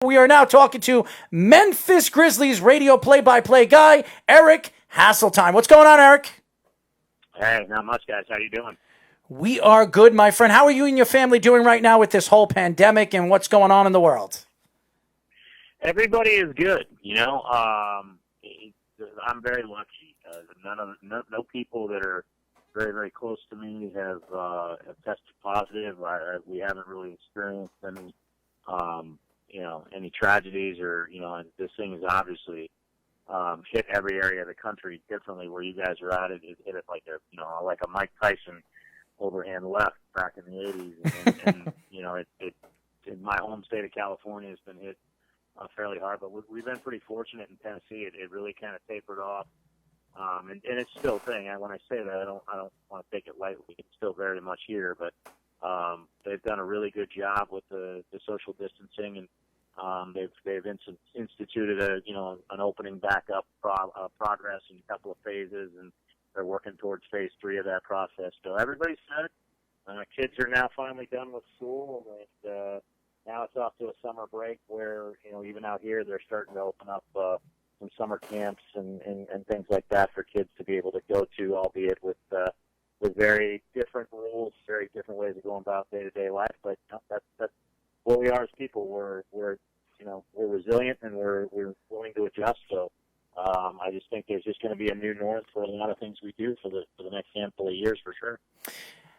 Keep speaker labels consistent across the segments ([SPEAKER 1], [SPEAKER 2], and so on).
[SPEAKER 1] We are now talking to Memphis Grizzlies radio play-by-play guy, Eric Hasseltine. What's going on, Eric?
[SPEAKER 2] Hey, not much, guys. How you doing?
[SPEAKER 1] We are good, my friend. How are you and your family doing right now with this whole pandemic and what's going on in the world?
[SPEAKER 2] Everybody is good. I'm very lucky. No people that are very, very close to me have tested positive. We haven't really experienced any tragedies or, and this thing is obviously hit every area of the country differently. Where you guys are at, it hit it like a Mike Tyson overhand left back in the 80s. And it in my home state of California has been hit fairly hard, but we've been pretty fortunate in Tennessee. It really kind of tapered off. And it's still a thing. When I say that, I don't want to take it lightly. It's still very much here, but they've done a really good job with the social distancing, and they've instituted an opening back up progress in a couple of phases, and they're working towards phase 3 of that process. So everybody's set. Kids are now finally done with school, and now it's off to a summer break where even out here they're starting to open up some summer camps and things like that for kids to be able to go to, albeit with very different rules, very different ways of going about day-to-day life. But that's what we are as people. We're resilient and we're willing to adjust. So I just think there's just going to be a new norm for a lot of things we do for the next handful of years, for sure.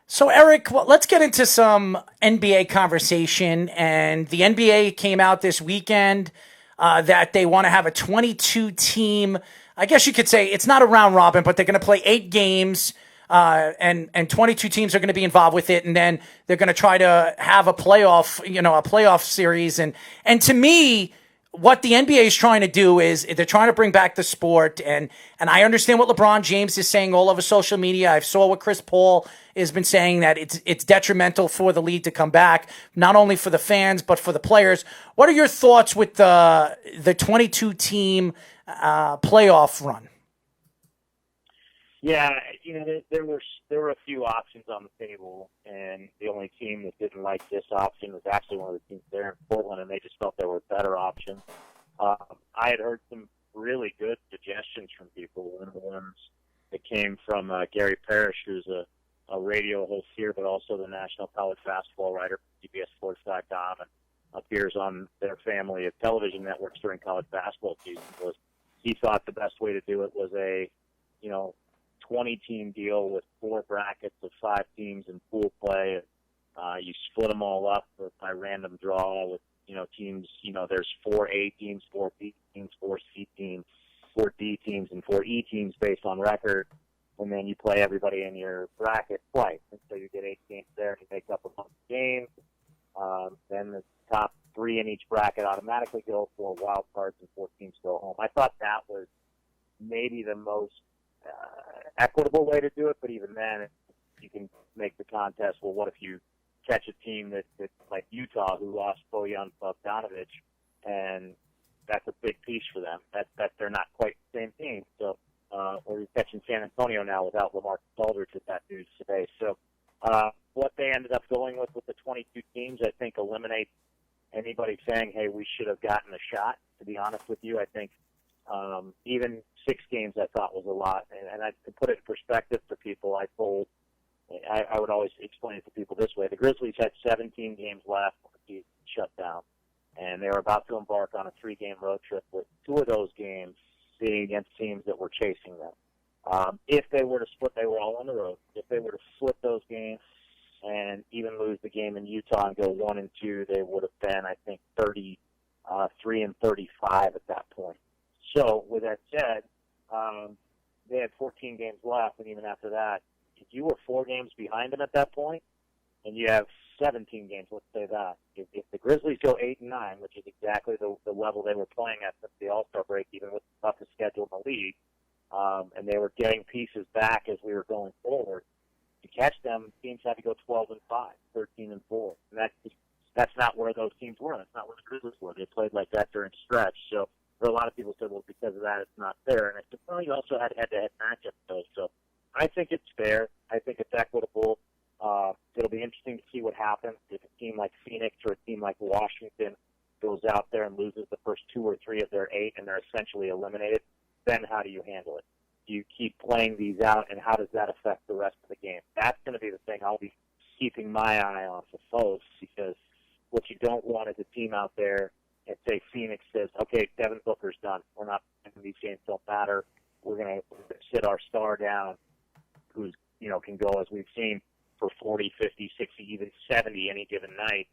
[SPEAKER 1] So, Eric, let's get into some NBA conversation. And the NBA came out this weekend that they want to have a 22-team, I guess you could say it's not a round robin, but they're going to play 8 games, and 22 teams are going to be involved with it. And then they're going to try to have a playoff series. And to me, what the NBA is trying to do is they're trying to bring back the sport. And I understand what LeBron James is saying all over social media. I saw what Chris Paul has been saying, that it's detrimental for the league to come back, not only for the fans, but for the players. What are your thoughts with the 22-team playoff run?
[SPEAKER 2] Yeah, there were a few options on the table, and the only team that didn't like this option was actually one of the teams there in Portland, and they just felt there were better options. I had heard some really good suggestions from people. One of the ones that came from Gary Parrish, who's a radio host here, but also the national college basketball writer for CBSSports.com, and appears on their family of television networks during college basketball season. He thought the best way to do it was a 20-team deal with 4 brackets of 5 teams in pool play. You split them all up by random draw with teams. There's 4 A teams, 4 B teams, 4 C teams, 4 D teams, and 4 E teams based on record. And then you play everybody in your bracket twice. And so you get 8 games there to make up a bunch of games. Then the top 3 in each bracket automatically go, 4 wild cards, and 4 teams go home. I thought that was maybe the most equitable way to do it, but even then, you can make the contest. Well, what if you catch a team that like Utah, who lost Bojan Bogdanovic, and that's a big piece for them. That they're not quite the same team. So, or you're catching San Antonio now without LaMarcus Aldridge at that news today. So, what they ended up going with the 22 teams, I think, eliminates anybody saying, "Hey, we should have gotten a shot." To be honest with you, I think even 6 games I thought was a lot. And to put it in perspective for people, I would always explain it to people this way. The Grizzlies had 17 games left when the season shut down, and they were about to embark on a 3-game road trip with 2 of those games being against teams that were chasing them. If they were to split, they were all on the road. If they were to split those games and even lose the game in Utah and go 1-2, they would have been, I think, 33 and 35 at that point. So, with that said, they had 14 games left, and even after that, if you were 4 games behind them at that point, and you have 17 games, let's say that, if the Grizzlies go 8-9, which is exactly the level they were playing at since the All-Star break, even with the toughest schedule in the league, and they were getting pieces back as we were going forward, to catch them, teams had to go 12-5, 13-4, and that's not where those teams were. That's not where the Grizzlies were. They played like that during stretch, so. A lot of people said, well, because of that, it's not fair. And I said, well, you also had head-to-head matchups, though. So I think it's fair. I think it's equitable. It'll be interesting to see what happens if a team like Phoenix or a team like Washington goes out there and loses the first 2 or 3 of their 8 and they're essentially eliminated, then how do you handle it? Do you keep playing these out, and how does that affect the rest of the game? That's going to be the thing I'll be keeping my eye on for folks, because what you don't want is a team out there and say Phoenix says, okay, Devin Booker's done. We're not – these games don't matter. We're going to sit our star down who's, can go, as we've seen, for 40, 50, 60, even 70 any given night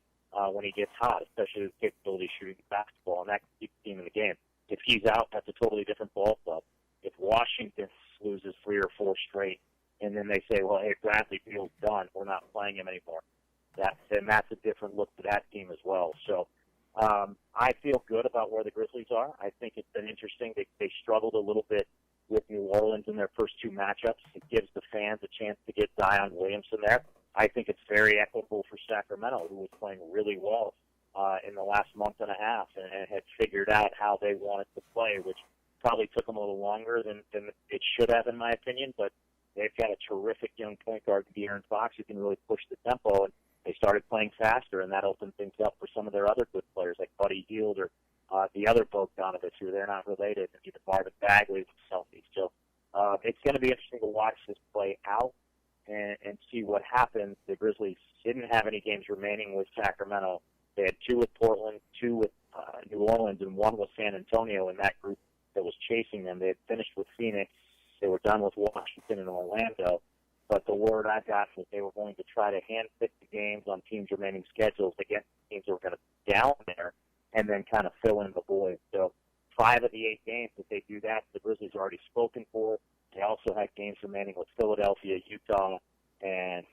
[SPEAKER 2] when he gets hot, especially his capability of shooting basketball, and that can keep the team in the game. If he's out, that's a totally different ball club. If Washington loses 3 or 4 straight, and then they say, well, hey, Bradley Beal's done, we're not playing him anymore, then that's a different look to that team as well. So I feel good about where the Grizzlies are. I think it's been interesting. They struggled a little bit with New Orleans in their first 2 matchups. It gives the fans a chance to get Zion Williamson there. I think it's very equitable for Sacramento, who was playing really well in the last month and a half and had figured out how they wanted to play, which probably took them a little longer than it should have, in my opinion. But they've got a terrific young point guard, De'Aaron Fox, who can really push the tempo, and they started playing faster, and that opened things up for some of their other good players like Buddy Hield or the other Bogdanovich, who they're not related, and even Marvin Bagley with Celtics. So it's going to be interesting to watch this play out and see what happens. The Grizzlies didn't have any games remaining with Sacramento. They had 2 with Portland, 2 with New Orleans, and 1 with San Antonio in that group that was chasing them. They had finished with Phoenix. They were done with Washington and Orlando. But the word I got was they were going to try to hand-pick the games on teams' remaining schedules against teams that were going to be down there and then kind of fill in the void. So 5 of the 8 games, if they do that, the Grizzlies are already spoken for. They also had games remaining with Philadelphia, Utah, and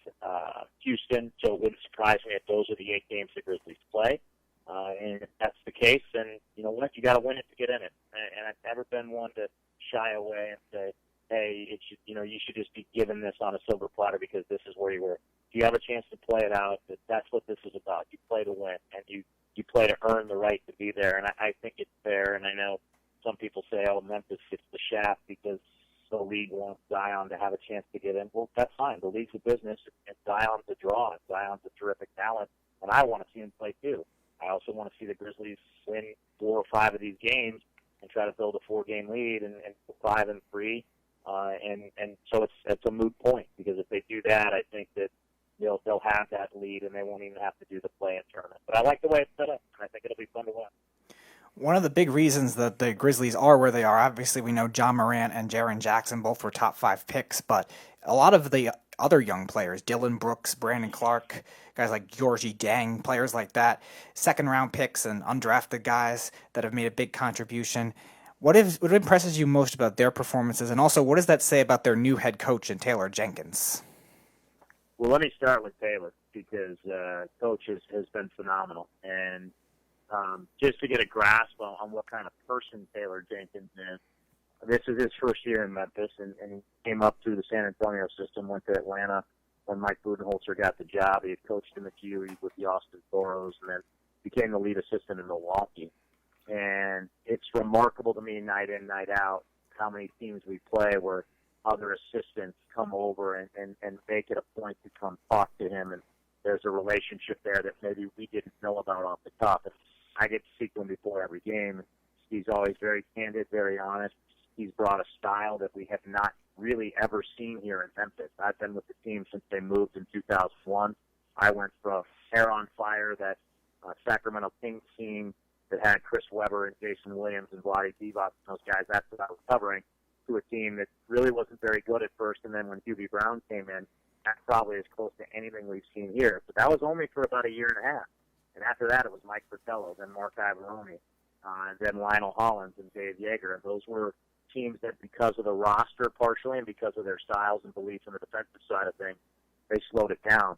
[SPEAKER 2] Houston. So it wouldn't surprise me if those are the 8 games the Grizzlies play. And if that's the case, then you know what? You got to win it to get in it. And I've never been one to shy away and say, hey, it should, you should just be given this on a silver platter because this is where you were. If you have a chance to play it out, that's what this is about. You play to win, and you play to earn the right to be there. And I think it's fair. And I know some people say, oh, Memphis gets the shaft because the league wants Zion to have a chance to get in. Well, that's fine. The league's a business, and Zion's a draw. Zion's a terrific talent, and I want to see him play too. I also want to see the Grizzlies win 4 or 5 of these games and try to build a 4-game lead and 5-3. And so it's a moot point, because if they do that, I think that they'll have that lead and they won't even have to do the play-in tournament. But I like the way it's set up, and I think it'll be fun to watch.
[SPEAKER 3] One of the big reasons that the Grizzlies are where they are, obviously we know John Morant and Jaren Jackson both were top 5 picks, but a lot of the other young players, Dylan Brooks, Brandon Clark, guys like Georgie Gang, players like that, second-round picks and undrafted guys that have made a big contribution. What impresses you most about their performances, and also what does that say about their new head coach in Taylor Jenkins?
[SPEAKER 2] Well, let me start with Taylor, because coach has been phenomenal. And just to get a grasp on what kind of person Taylor Jenkins is, this is his first year in Memphis, and he came up through the San Antonio system, went to Atlanta when Mike Budenholzer got the job. He had coached in the Q with the Austin Toros, and then became the lead assistant in Milwaukee. And it's remarkable to me, night in, night out, how many teams we play where other assistants come over and make it a point to come talk to him. And there's a relationship there that maybe we didn't know about off the top. And I get to speak to him before every game. He's always very candid, very honest. He's brought a style that we have not really ever seen here in Memphis. I've been with the team since they moved in 2001. I went from hair on fire, that Sacramento Kings team that had Chris Webber and Jason Williams and Vlade Divac and those guys. That's what I was covering, to a team that really wasn't very good at first. And then when Hubie Brown came in, that's probably as close to anything we've seen here. But that was only for about a year and a half. And after that, it was Mike Fratello, then Mark Ivaroni, then Lionel Hollins and Dave Yeager. And those were teams that, because of the roster partially and because of their styles and beliefs on the defensive side of things, they slowed it down.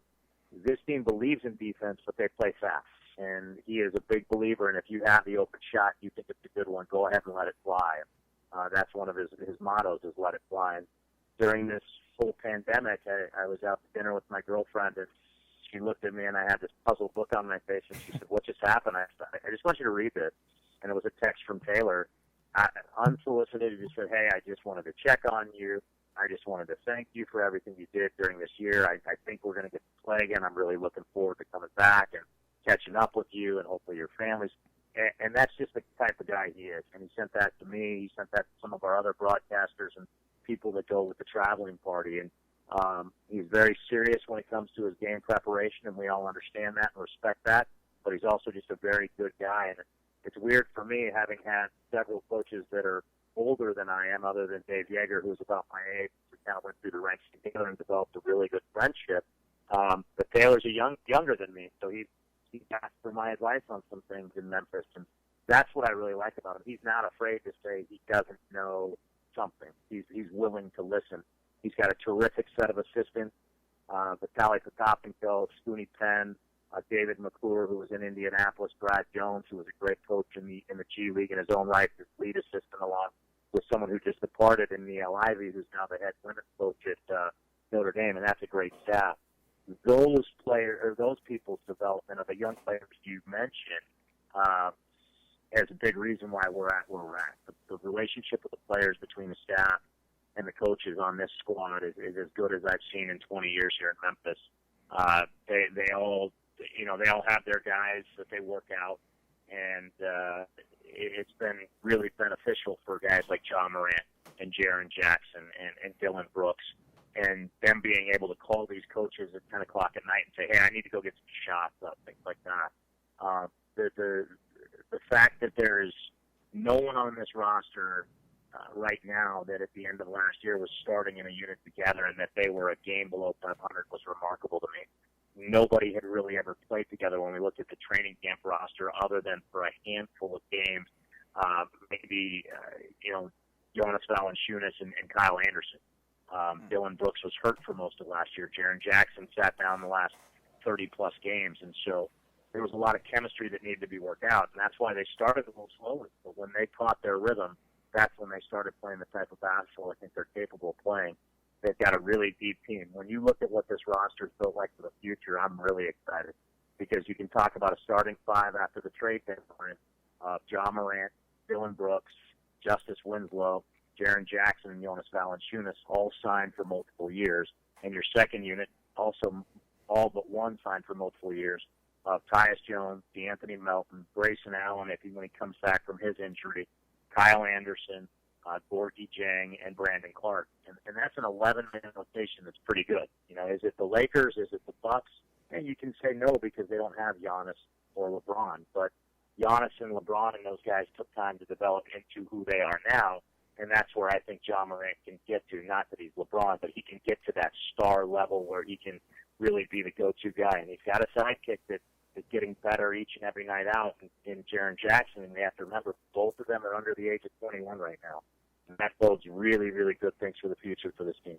[SPEAKER 2] This team believes in defense, but they play fast. And he is a big believer, and if you have the open shot, you think it's a good one, go ahead and let it fly. That's one of his mottos, is let it fly. And during this whole pandemic, I was out to dinner with my girlfriend, and she looked at me, and I had this puzzled look on my face, and she said, what just happened? I just want you to read this. And it was a text from Taylor. Unsolicited, he just said, hey, I just wanted to check on you. I just wanted to thank you for everything you did during this year. I think we're going to get to play again. I'm really looking forward to coming back and catching up with you, and hopefully your family's And that's just the type of guy he is. And he sent that to me. He sent that to some of our other broadcasters and people that go with the traveling party. And he's very serious when it comes to his game preparation, and we all understand that and respect that. But he's also just a very good guy. And it's weird for me, having had several coaches that are older than I am, other than Dave Yeager, who's about my age. We kind of went through the ranks together and developed a really good friendship. But Taylor's younger than me, so he asked for my advice on some things in Memphis, and that's what I really like about him. He's not afraid to say he doesn't know something. He's willing to listen. He's got a terrific set of assistants, Vitaly Potapenko, Scooney Penn, David McClure, who was in Indianapolis, Brad Jones, who was a great coach in the G League in his own right, his lead assistant, along with someone who just departed in Neil Ivey, who's now the head women's coach at Notre Dame, and that's a great staff. Those people's development of the young players you mentioned is a big reason why we're at where we're at. The relationship with the players between the staff and the coaches on this squad is as good as I've seen in 20 years here in Memphis. They all have their guys that they work out, and it's been really beneficial for guys like John Morant and Jaren Jackson and Dylan Brooks, and them being able to call these coaches at 10 o'clock at night and say, hey, I need to go get some shots up, things like that. The fact that there is no one on this roster right now that at the end of last year was starting in a unit together and that they were a game below 500 was remarkable to me. Nobody had really ever played together when we looked at the training camp roster other than for a handful of games, maybe Jonas Valanciunas and Kyle Anderson. Dylan Brooks was hurt for most of last year. Jaren Jackson sat down the last 30-plus games, and so there was a lot of chemistry that needed to be worked out, and that's why they started a little slowly. But when they caught their rhythm, that's when they started playing the type of basketball I think they're capable of playing. They've got a really deep team. When you look at what this roster is built like for the future, I'm really excited because you can talk about a starting five after the trade deadline of John Morant, Dylan Brooks, Justice Winslow, Jaren Jackson, and Jonas Valanciunas all signed for multiple years. And your second unit, also all but one signed for multiple years, Tyus Jones, DeAnthony Melton, Grayson Allen, when he comes back from his injury, Kyle Anderson, Gorgie Jang, and Brandon Clark. And that's an 11-man rotation that's pretty good. Is it the Lakers? Is it the Bucks? And you can say no because they don't have Giannis or LeBron. But Giannis and LeBron and those guys took time to develop into who they are now. And that's where I think John Morant can get to. Not that he's LeBron, but he can get to that star level where he can really be the go-to guy. And he's got a sidekick that is getting better each and every night out in Jaren Jackson. And they have to remember, both of them are under the age of 21 right now. And that bodes really, really good things for the future for this team.